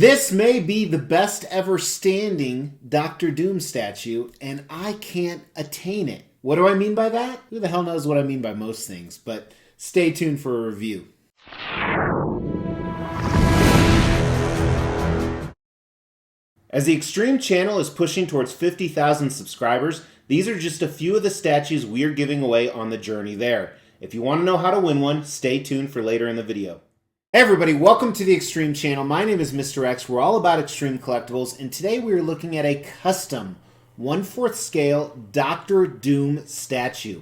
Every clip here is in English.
This may be the best ever standing Doctor Doom statue, and I can't attain it. What do I mean by that? Who the hell knows what I mean by most things, but stay tuned for a review. As the Extreme channel is pushing towards 50,000 subscribers, these are just a few of the statues we are giving away on the journey there. If you want to know how to win one, stay tuned for later in the video. Hey everybody, welcome to the Extreme channel. My name is Mr. X. We're all about extreme collectibles, and today we are looking at a custom 1/4 scale Doctor Doom statue.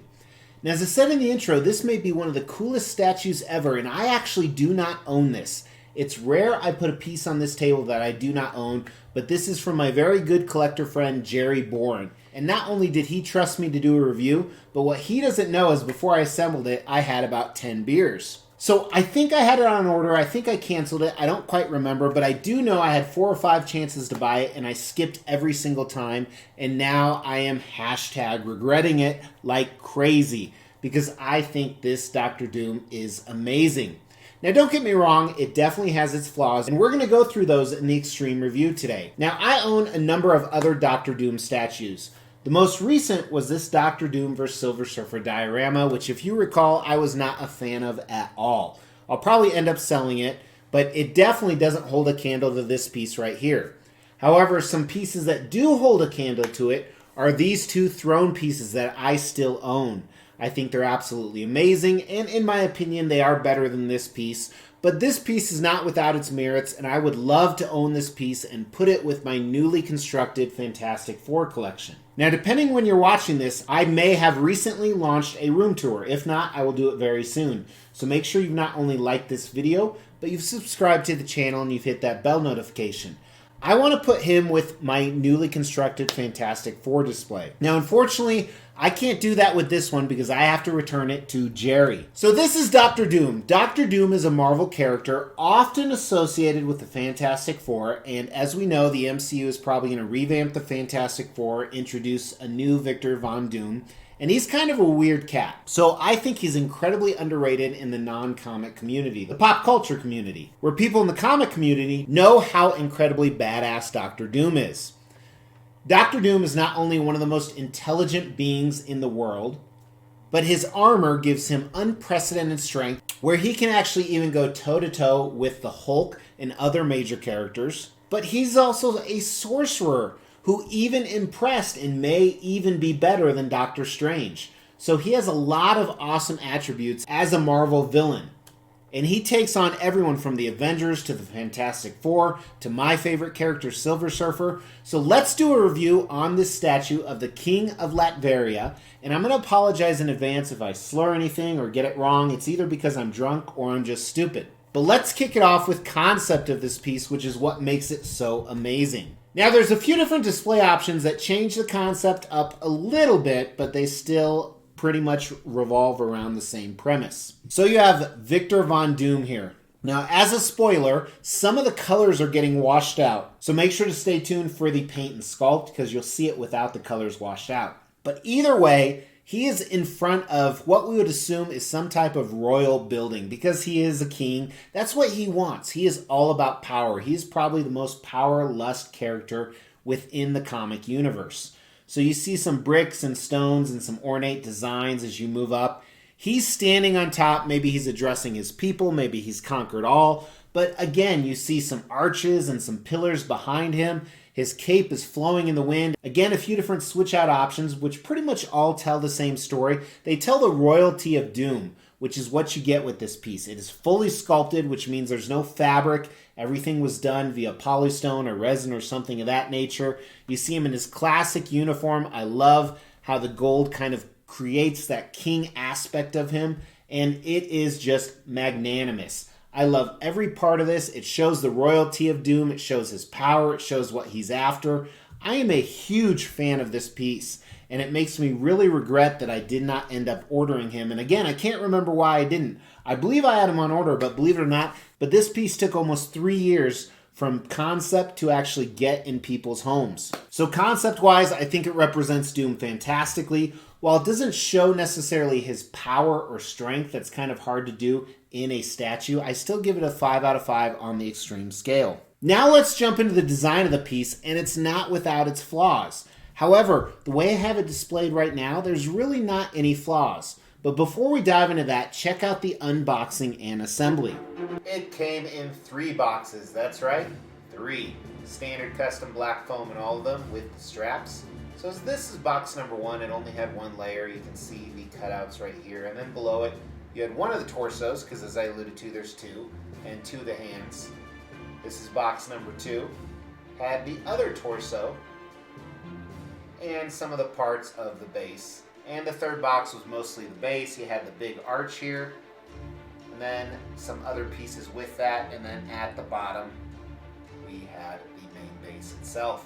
Now, as I said in the intro, this may be one of the coolest statues ever, and I actually do not own this. It's rare I put a piece on this table that I do not own, but this is from my very good collector friend, Jerry Boren. And not only did he trust me to do a review, but what he doesn't know is before I assembled it, I had about 10 beers. So I think I had it on order. I think I canceled it. I don't quite remember, but I do know I had 4 or 5 chances to buy it, and I skipped every single time. And now I am #regretting it like crazy because I think this Doctor Doom is amazing. Now, don't get me wrong, it definitely has its flaws, and we're going to go through those in the Extreme review today. Now, I own a number of other Doctor Doom statues. The most recent was this Doctor Doom vs. Silver Surfer diorama, which if you recall, I was not a fan of at all. I'll probably end up selling it, but it definitely doesn't hold a candle to this piece right here. However, some pieces that do hold a candle to it are these 2 throne pieces that I still own. I think they're absolutely amazing, and in my opinion, they are better than this piece. But this piece is not without its merits, and I would love to own this piece and put it with my newly constructed Fantastic Four collection. Now, depending when you're watching this, I may have recently launched a room tour. If not, I will do it very soon. So make sure you've not only liked this video, but you've subscribed to the channel and you've hit that bell notification. I want to put him with my newly constructed Fantastic Four display. Now, unfortunately, I can't do that with this one because I have to return it to Jerry. So this is Doctor Doom. Doctor Doom is a Marvel character often associated with the Fantastic Four, and as we know, the MCU is probably going to revamp the Fantastic Four, introduce a new Victor Von Doom, and he's kind of a weird cat. So I think he's incredibly underrated in the non-comic community, the pop culture community, where people in the comic community know how incredibly badass Doctor Doom is. Doctor Doom is not only one of the most intelligent beings in the world, but his armor gives him unprecedented strength, where he can actually even go toe-to-toe with the Hulk and other major characters. But he's also a sorcerer who even impressed and may even be better than Doctor Strange. So he has a lot of awesome attributes as a Marvel villain. And he takes on everyone from the Avengers to the Fantastic Four to my favorite character, Silver Surfer. So let's do a review on this statue of the King of Latveria. And I'm going to apologize in advance if I slur anything or get it wrong. It's either because I'm drunk or I'm just stupid. But let's kick it off with concept of this piece, which is what makes it so amazing. Now, there's a few different display options that change the concept up a little bit, but they still pretty much revolve around the same premise. So you have Victor Von Doom here. Now, as a spoiler, some of the colors are getting washed out. So make sure to stay tuned for the paint and sculpt because you'll see it without the colors washed out. But either way, he is in front of what we would assume is some type of royal building because he is a king. That's what he wants. He is all about power. He's probably the most power-lust character within the comic universe. So you see some bricks and stones and some ornate designs as you move up. He's standing on top. Maybe he's addressing his people. Maybe he's conquered all. But again, you see some arches and some pillars behind him. His cape is flowing in the wind. Again, a few different switch out options, which pretty much all tell the same story. They tell the royalty of Doom, which is what you get with this piece. It is fully sculpted, which means there's no fabric. Everything was done via polystone or resin or something of that nature. You see him in his classic uniform. I love how the gold kind of creates that king aspect of him, and it is just magnanimous. I love every part of this. It shows the royalty of Doom. It shows his power. It shows what he's after. I am a huge fan of this piece, and it makes me really regret that I did not end up ordering him. And again, I can't remember why I didn't. I believe I had him on order, but believe it or not, but this piece took almost 3 years from concept to actually get in people's homes. So concept-wise, I think it represents Doom fantastically. While it doesn't show necessarily his power or strength, that's kind of hard to do in a statue, I still give it a 5 out of 5 on the extreme scale. Now let's jump into the design of the piece, and it's not without its flaws. However, the way I have it displayed right now, there's really not any flaws. But before we dive into that, check out the unboxing and assembly. It came in 3 boxes, that's right, 3. Standard custom black foam in all of them with the straps. So this is box number 1. It only had 1 layer. You can see the cutouts right here. And then below it, you had 1 of the torsos, because as I alluded to, there's 2, and 2 of the hands. This is box number 2. Had the other torso and some of the parts of the base. And the third box was mostly the base. You had the big arch here, and then some other pieces with that, and then at the bottom we had the main base itself.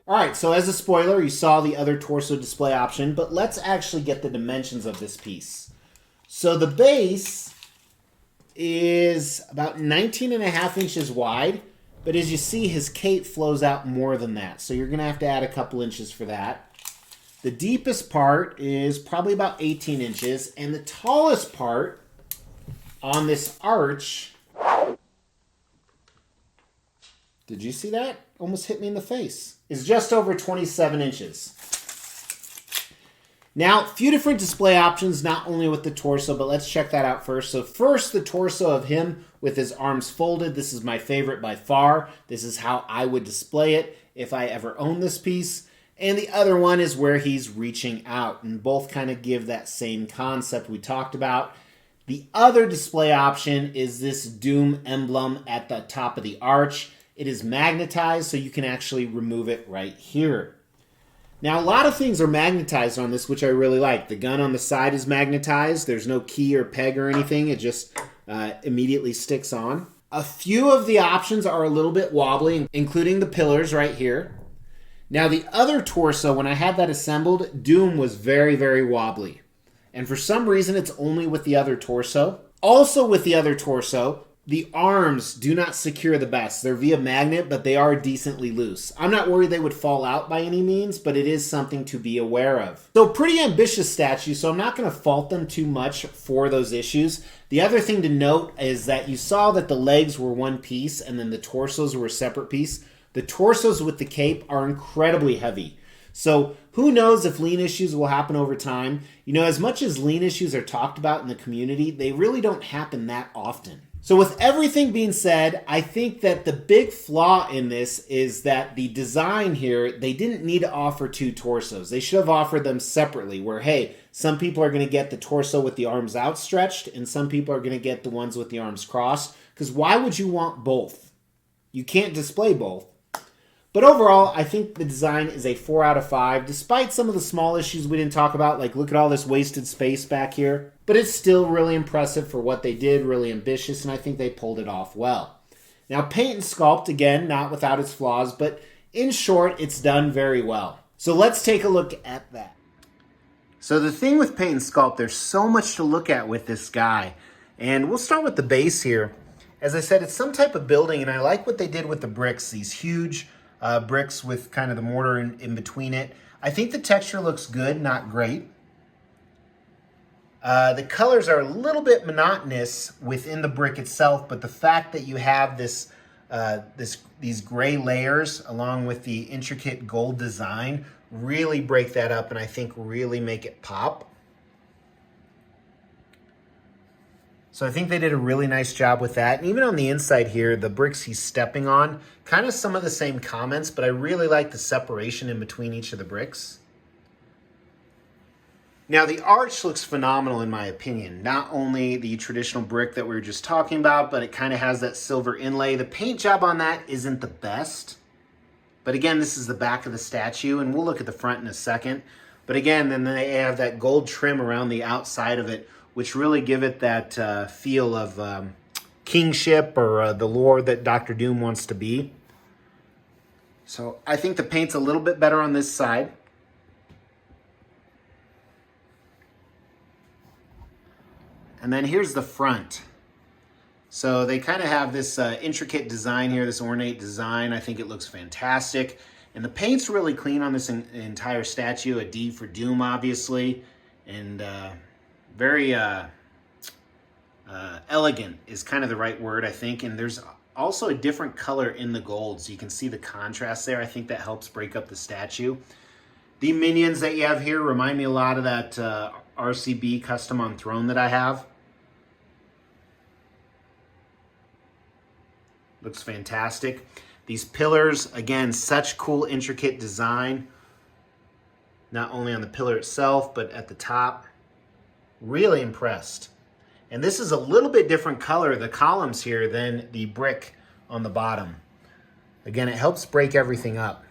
Alright, so as a spoiler, you saw the other torso display option, but let's actually get the dimensions of this piece. So the base is about 19.5 inches wide, but as you see, his cape flows out more than that. So you're going to have to add a couple inches for that. The deepest part is probably about 18 inches, and the tallest part on this arch, did you see that? Almost hit me in the face, is just over 27 inches. Now, a few different display options, not only with the torso, but let's check that out first. So first, the torso of him with his arms folded. This is my favorite by far. This is how I would display it if I ever owned this piece. And the other one is where he's reaching out, and both kind of give that same concept we talked about. The other display option is this Doom emblem at the top of the arch. It is magnetized, so you can actually remove it right here. Now, a lot of things are magnetized on this, which I really like. The gun on the side is magnetized. There's no key or peg or anything. It just immediately sticks on. A few of the options are a little bit wobbly, including the pillars right here. Now, the other torso, when I had that assembled, Doom was very, very wobbly. And for some reason, it's only with the other torso. Also with the other torso, the arms do not secure the best. They're via magnet, but they are decently loose. I'm not worried they would fall out by any means, but it is something to be aware of. So pretty ambitious statue, so I'm not going to fault them too much for those issues. The other thing to note is that you saw that the legs were one piece and then the torsos were a separate piece. The torsos with the cape are incredibly heavy. So who knows if lean issues will happen over time. You know, as much as lean issues are talked about in the community, they really don't happen that often. So with everything being said, I think that the big flaw in this is that the design here, they didn't need to offer 2 torsos. They should have offered them separately where, hey, some people are going to get the torso with the arms outstretched and some people are going to get the ones with the arms crossed. Because why would you want both? You can't display both. But overall, I think the design is a 4 out of 5, despite some of the small issues we didn't talk about, like look at all this wasted space back here. But it's still really impressive for what they did, really ambitious, and I think they pulled it off well. Now, paint and sculpt, again, not without its flaws, but in short, it's done very well. So let's take a look at that. So the thing with paint and sculpt, there's so much to look at with this guy. And we'll start with the base here. As I said, it's some type of building, and I like what they did with the bricks, these huge bricks with kind of the mortar in between it. I think the texture looks good, not great. The colors are a little bit monotonous within the brick itself, but the fact that you have these gray layers along with the intricate gold design really break that up and I think really make it pop. So I think they did a really nice job with that. And even on the inside here, the bricks he's stepping on, kind of some of the same comments, but I really like the separation in between each of the bricks. Now the arch looks phenomenal in my opinion. Not only the traditional brick that we were just talking about, but it kind of has that silver inlay. The paint job on that isn't the best. But again, this is the back of the statue, and we'll look at the front in a second. But again, then they have that gold trim around the outside of it, which really give it that feel of kingship or the lord that Dr. Doom wants to be. So I think the paint's a little bit better on this side. And then here's the front. So they kind of have this intricate design here, this ornate design. I think it looks fantastic. And the paint's really clean on this entire statue. A D for Doom, obviously. And very elegant is kind of the right word, I think. And there's also a different color in the gold, so you can see the contrast there. I think that helps break up the statue. The minions that you have here remind me a lot of that RCB custom on throne that I have. Looks fantastic. These pillars, again, such cool intricate design. Not only on the pillar itself, but at the top. Really impressed. And this is a little bit different color, the columns here, than the brick on the bottom. Again, it helps break everything up.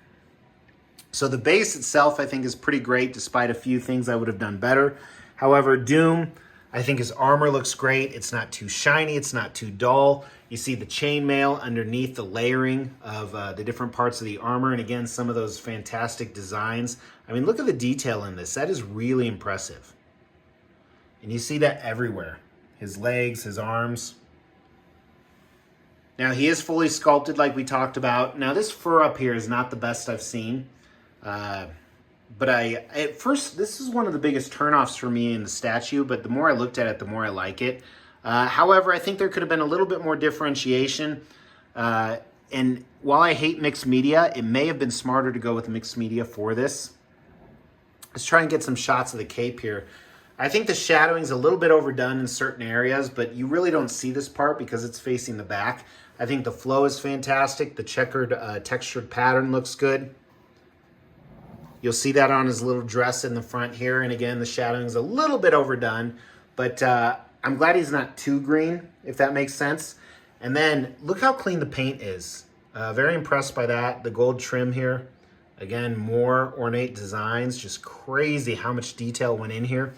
So the base itself, I think, is pretty great, despite a few things I would have done better. However, Doom, I think his armor looks great. It's not too shiny. It's not too dull. You see the chainmail underneath the layering of the different parts of the armor. And again, some of those fantastic designs. I mean, look at the detail in this. That is really impressive. And you see that everywhere. His legs, his arms. Now, he is fully sculpted like we talked about. Now, this fur up here is not the best I've seen. But at first, this is one of the biggest turnoffs for me in the statue, but the more I looked at it, the more I like it. However, I think there could have been a little bit more differentiation. And while I hate mixed media, it may have been smarter to go with mixed media for this. Let's try and get some shots of the cape here. I think the shadowing is a little bit overdone in certain areas, but you really don't see this part because it's facing the back. I think the flow is fantastic. The checkered textured pattern looks good. You'll see that on his little dress in the front here. And again, the shadowing is a little bit overdone, but I'm glad he's not too green, if that makes sense. And then look how clean the paint is. Very impressed by that. The gold trim here. Again, more ornate designs. Just crazy how much detail went in here.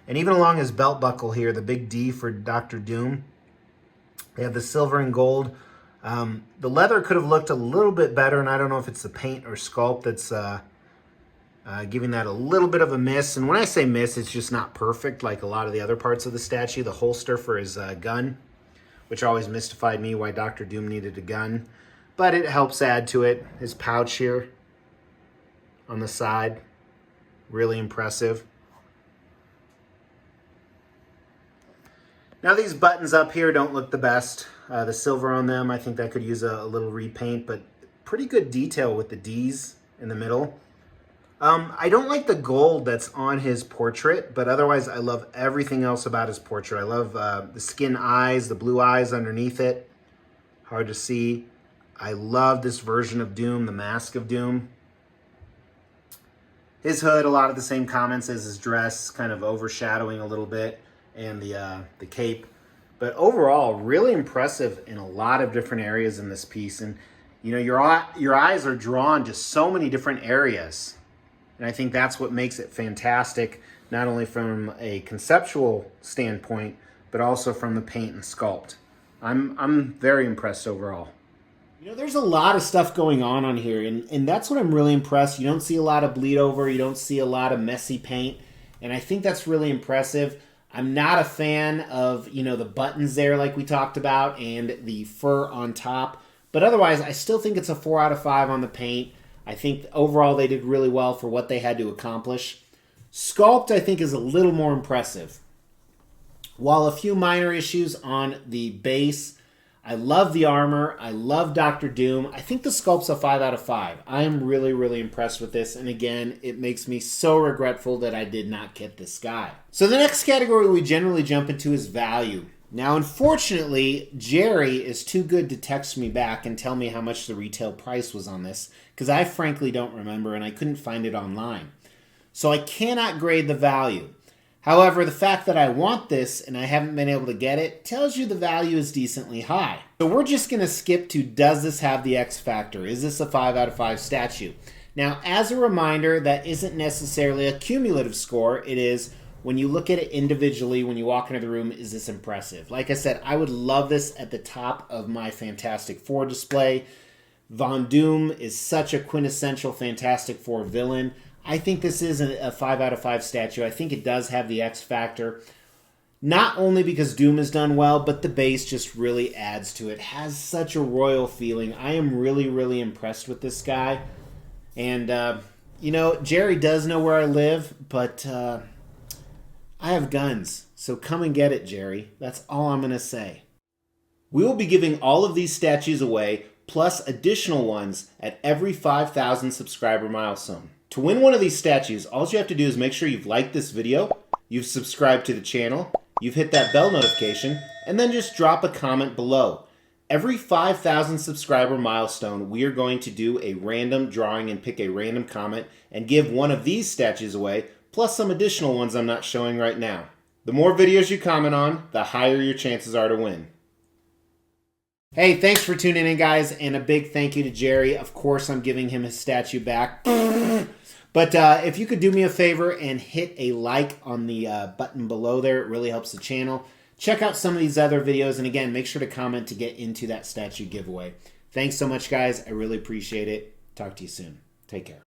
And even along his belt buckle here, the big D for Dr. Doom. They have the silver and gold. The leather could have looked a little bit better, and I don't know if it's the paint or sculpt that's giving that a little bit of a miss. And when I say miss, it's just not perfect like a lot of the other parts of the statue. The holster for his gun, which always mystified me why Dr. Doom needed a gun. But it helps add to it. His pouch here on the side, really impressive. Now these buttons up here don't look the best. The silver on them, I think that could use a little repaint, but pretty good detail with the D's in the middle. I don't like the gold that's on his portrait, but otherwise I love everything else about his portrait. I love the skin eyes, the blue eyes underneath it. Hard to see. I love this version of Doom, the mask of Doom. His hood, a lot of the same comments as his dress, kind of overshadowing a little bit, and the cape. But overall, really impressive in a lot of different areas in this piece. And you know, your eyes are drawn to so many different areas. And I think that's what makes it fantastic, not only from a conceptual standpoint, but also from the paint and sculpt. I'm very impressed overall. You know, there's a lot of stuff going on here, and that's what I'm really impressed. You don't see a lot of bleed over. You don't see a lot of messy paint, and I think that's really impressive. I'm not a fan of, you know, the buttons there like we talked about and the fur on top, but otherwise I still think it's a 4 out of 5 on the paint. I think overall they did really well for what they had to accomplish. Sculpt, I think, is a little more impressive. While a few minor issues on the base, I love the armor. I love Dr. Doom. I think the sculpt's a 5 out of 5. I am really, really impressed with this. And again, it makes me so regretful that I did not get this guy. So the next category we generally jump into is value. Now, unfortunately, Jerry is too good to text me back and tell me how much the retail price was on this, because I frankly don't remember and I couldn't find it online. So I cannot grade the value. However, the fact that I want this and I haven't been able to get it tells you the value is decently high. So we're just going to skip to, does this have the X factor? Is this a 5 out of 5 statue? Now, as a reminder, that isn't necessarily a cumulative score. It is when you look at it individually, when you walk into the room, is this impressive? Like I said, I would love this at the top of my Fantastic Four display. Von Doom is such a quintessential Fantastic Four villain. I think this is a 5 out of 5 statue. I think it does have the X factor. Not only because Doom has done well, but the base just really adds to it. It has such a royal feeling. I am really, really impressed with this guy. And, you know, Jerry does know where I live, but I have guns. So come and get it, Jerry. That's all I'm going to say. We will be giving all of these statues away, plus additional ones at every 5,000 subscriber milestone. To win one of these statues, all you have to do is make sure you've liked this video, you've subscribed to the channel, you've hit that bell notification, and then just drop a comment below. Every 5,000 subscriber milestone, we are going to do a random drawing and pick a random comment and give one of these statues away, plus some additional ones I'm not showing right now. The more videos you comment on, the higher your chances are to win. Hey, thanks for tuning in, guys, and a big thank you to Jerry. Of course, I'm giving him his statue back. But if you could do me a favor and hit a like on the button below there, it really helps the channel. Check out some of these other videos, and again, make sure to comment to get into that statue giveaway. Thanks so much, guys. I really appreciate it. Talk to you soon. Take care.